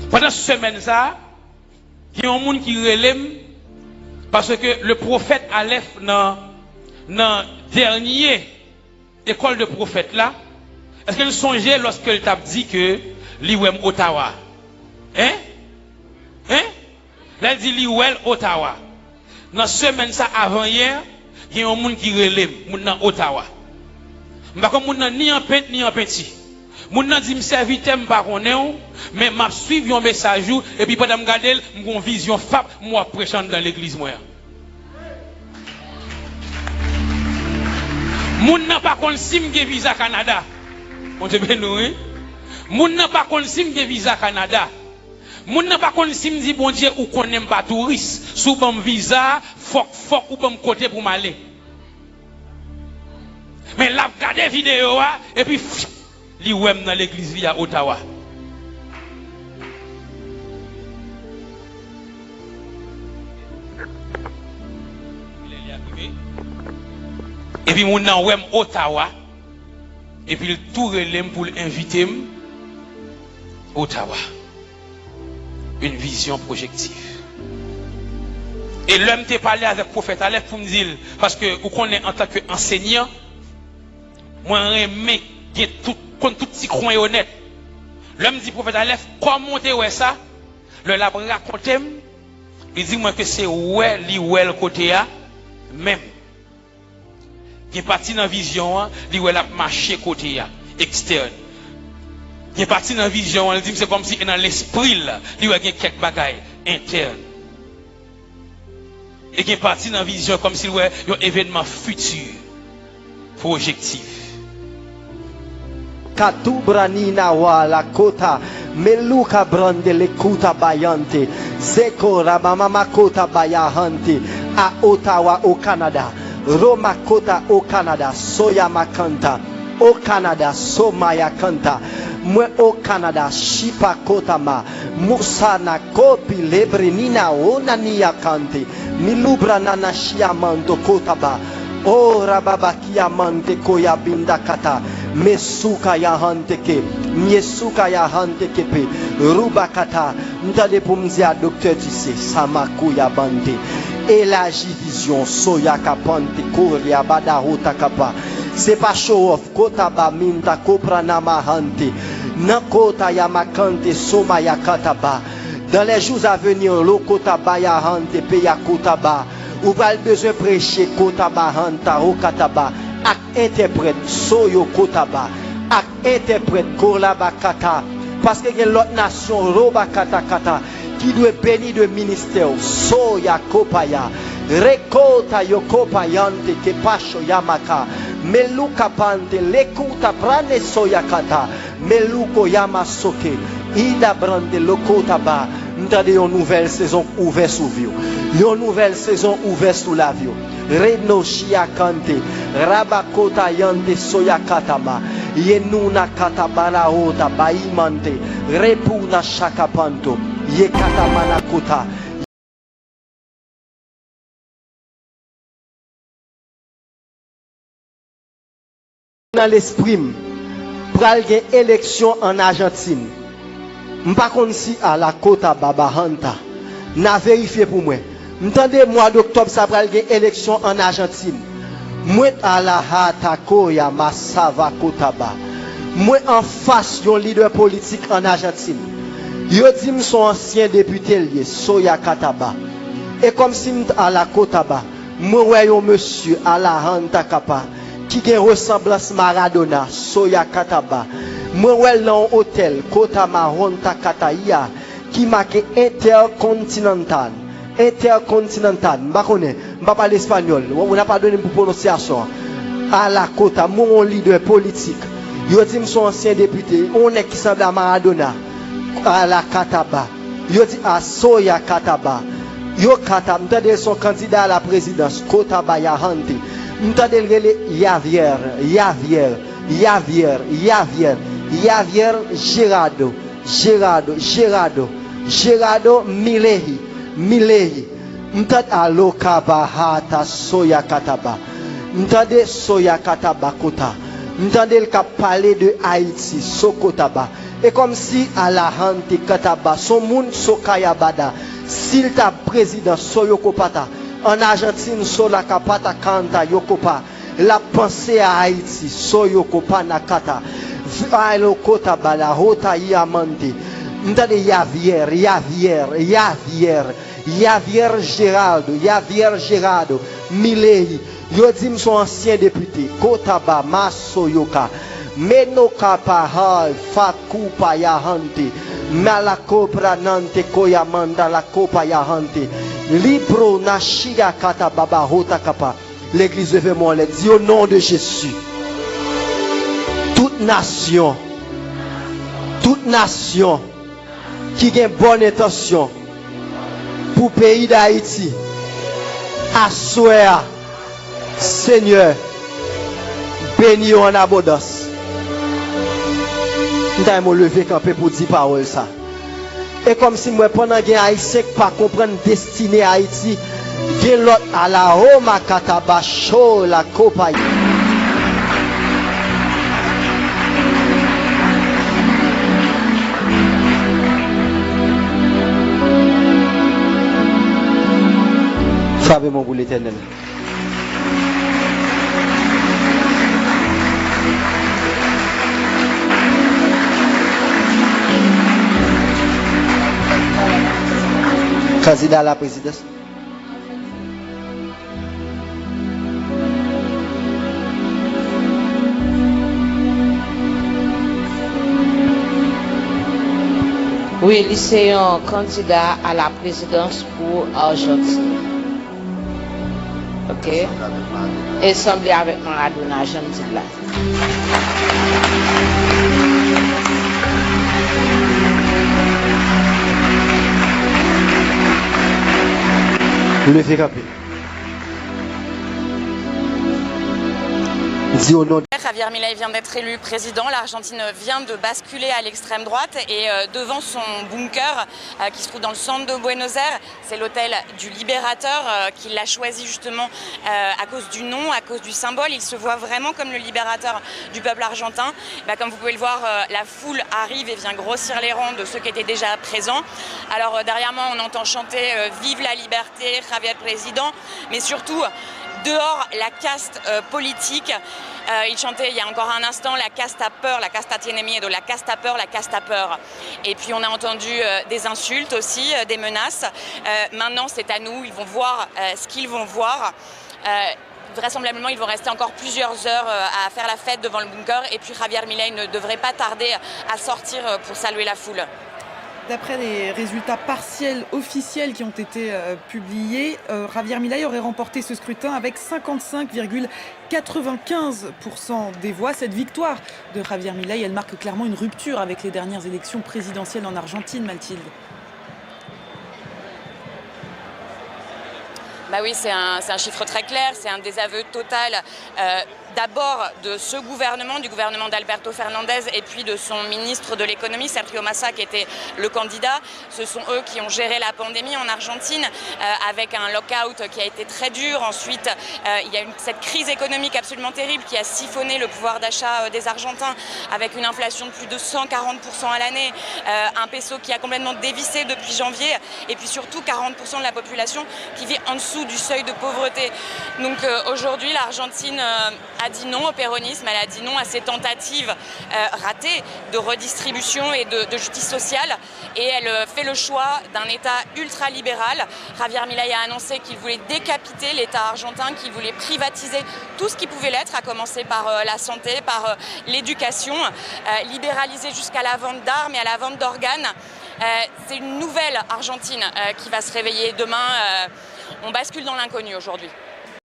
Pendant cette semaine, ça, il y a un monde qui relève parce que le prophète Aleph, dans dernier école de prophète là, est-ce qu'elle songeait lorsqu'elle t'a dit que l'Iwem Ottawa? Hein? Là, elle dit l'Iwem Ottawa. Dans la semaine, ça, avant hier, il y a un monde qui relève, monde dans Ottawa. Je ne sais pas ni en pente ni en petit. Moun nan dit me serviteur m'pa connaît mais m'a suivi un message et puis pendant me regarder m'gon vision fab moi prêchant dans l'église moi. Moun nan pas konn si m'ge visa Canada. On te béni. Moun nan pas konn si m'ge visa Canada. Moun nan pas konn si me dit bon Dieu ou connaît pas touriste sous bon visa fok ou bon côté pour m'aller. Mais la regarder vidéo et puis li wèm dans l'église via Ottawa. Et puis moun nan wèm Ottawa. Et puis il tout relèm pour l'inviter Ottawa. Une vision projective. Et l'homme t'a parlé avec le prophète Aleph pour me dire, parce que vous connaissez en tant qu'enseignant, moi j'aime tout petit coin honnête. L'homme dit prophète Aleph, comment tu ouais ça? Le lab raconte, il dit moi que c'est ouais le côté a même. Il est parti dans la vision, il a marché côté a externe. Il est parti dans la vision, il dit c'est comme si dans l'esprit il y a quelques bagailles internes. Et il est parti dans la vision comme s'il y avait un événement futur, projectif. Katubranina wala kota meluka brande le kuta bayante zeko rabamama kota bayahante a Ottawa au Canada Roma kota au Canada soya makanta au Canada somaya kanta mwe au Canada shipa kota ma musana kopi lebrenina onania kante milubra nana shiamando kota ba o rababakia mante koya binda kata mesuka ya hanteke miesuka ya hanteke pe rubakata ntade pomzia docteur tisse samaku ya bande élargi vision soya kapante koria badarota kapa c'est pas show off kota ba minta koprana mahante nakota ya makante soma ya kataba dans les jours à venir lokota ba ya hante pe ya kotaba ou pas besoin prêcher kotaba hanta okataba ak interprète soyo kotaba ak interprète kolaba kata parce que l'autre nation roba kata kata qui doit bénir de ministère soya kopaya rekota yokopayante ke pasho yamaka meluka pante lekuta prane soya kata meluko yamasoke ida brande lokotaba m'tendez une nouvelle saison ouverte sous vie une nouvelle saison ouverte sous la vie Reno Shiakante, Rabakota Yande Soyakatama, Yenuna Katabana Ota Baimante, Repuna Shakapanto, Yekatamana Kota. Dans l'esprit, pral gen élection en Argentine. M'pa kon si à la Kota Babahanta. N'a vérifié pour moi. M'tendez mois d'octobre ça pral gen élection en Argentine. Moi à la hatako ya masava kotaba. Moi en face yon leader politique en Argentine. Yo dit m son ancien député lié Soya Kataba. Et comme si à la Kotaba, moi ouais yon monsieur à la Hanta Kapa qui gen ressemblance Maradona Soya Kataba. Moi ouais dans hôtel Kotama Honta Kataya qui marque intercontinental. Intercontinental, je ne parle espagnol, on n'a pas donné pour prononciation. À la Kota, mon leader politique, yo dit son ancien député, on est qui semble à Maradona, à la Kataba, yo dit à Soya Kataba, yo Kataba, m'tade son candidat à la présidence, Kotaba Yahante, m'tade le Javier Gerardo Milei, m'tade aloka bahata Soya Kataba, m'tade Soya Kataba Kota, m'tade le cap parler de Haïti, Sokotaba, Et comme si à la hante kataba, son monde sokaya bada, s'il t'a président soyokopata, en Argentine sola kapata kanta yokopa, la pensée à Haïti soyokopa nakata, alokota bala hota yamante, m'tade Javier Gerardo, Milei, Yodim son ancien député, Kotaba, Masoyoka, Menoka Pahal, Fakupa Yahante, Malakopra Nante Koyamanda la Kopa Yahante, Libro Nashiga Kata Baba Hota Kapa. L'église veut moi les dit au nom de Jésus. Toute nation qui a une bonne intention pour le pays d'Haïti, assoir, Seigneur, bénis en abondance. Nous avons levé campé pour dire parole ça. Et comme si moi pendant que Haïtien pas comprendre destinée à Haïti, vient l'autre à la Roma Katabacho la Copa. Savez-moi pour l'Éternel. Candidat à la présidence. Oui, c'est un candidat à la présidence pour Argentine. Ok? Et semblé avec Maradona, Argentine là. Levez rapide. Dis au nom de Javier Milei vient d'être élu président. L'Argentine vient de basculer à l'extrême droite et devant son bunker qui se trouve dans le centre de Buenos Aires, c'est l'hôtel du Libérateur qui l'a choisi justement à cause du nom, à cause du symbole. Il se voit vraiment comme le libérateur du peuple argentin. Comme vous pouvez le voir, la foule arrive et vient grossir les rangs de ceux qui étaient déjà présents. Alors derrière moi, on entend chanter Vive la liberté, Javier président, mais surtout dehors la caste politique. Il chantait il y a encore un instant la caste a peur, la caste tiene miedo, la caste a peur, la caste a peur. Et puis on a entendu des insultes aussi, des menaces. Maintenant c'est à nous, ils vont voir ce qu'ils vont voir. Vraisemblablement, ils vont rester encore plusieurs heures à faire la fête devant le bunker. Et puis Javier Milei ne devrait pas tarder à sortir pour saluer la foule. D'après les résultats partiels officiels qui ont été publiés, Javier Milei aurait remporté ce scrutin avec 55,95% des voix. Cette victoire de Javier Milei, elle marque clairement une rupture avec les dernières élections présidentielles en Argentine, Mathilde. Bah oui, c'est un chiffre très clair, c'est un désaveu total d'abord de ce gouvernement, du gouvernement d'Alberto Fernandez et puis de son ministre de l'économie, Sergio Massa, qui était le candidat. Ce sont eux qui ont géré la pandémie en Argentine avec un lockout qui a été très dur. Ensuite, il y a cette crise économique absolument terrible qui a siphonné le pouvoir d'achat des Argentins avec une inflation de plus de 140% à l'année, un peso qui a complètement dévissé depuis janvier et puis surtout 40% de la population qui vit en dessous du seuil de pauvreté. Donc aujourd'hui, l'Argentine a dit non au péronisme, elle a dit non à ces tentatives ratées de redistribution et de justice sociale et elle fait le choix d'un État ultra-libéral. Javier Milei a annoncé qu'il voulait décapiter l'État argentin, qu'il voulait privatiser tout ce qui pouvait l'être, à commencer par la santé, par l'éducation, libéraliser jusqu'à la vente d'armes et à la vente d'organes. C'est une nouvelle Argentine qui va se réveiller demain. On bascule dans l'inconnu aujourd'hui.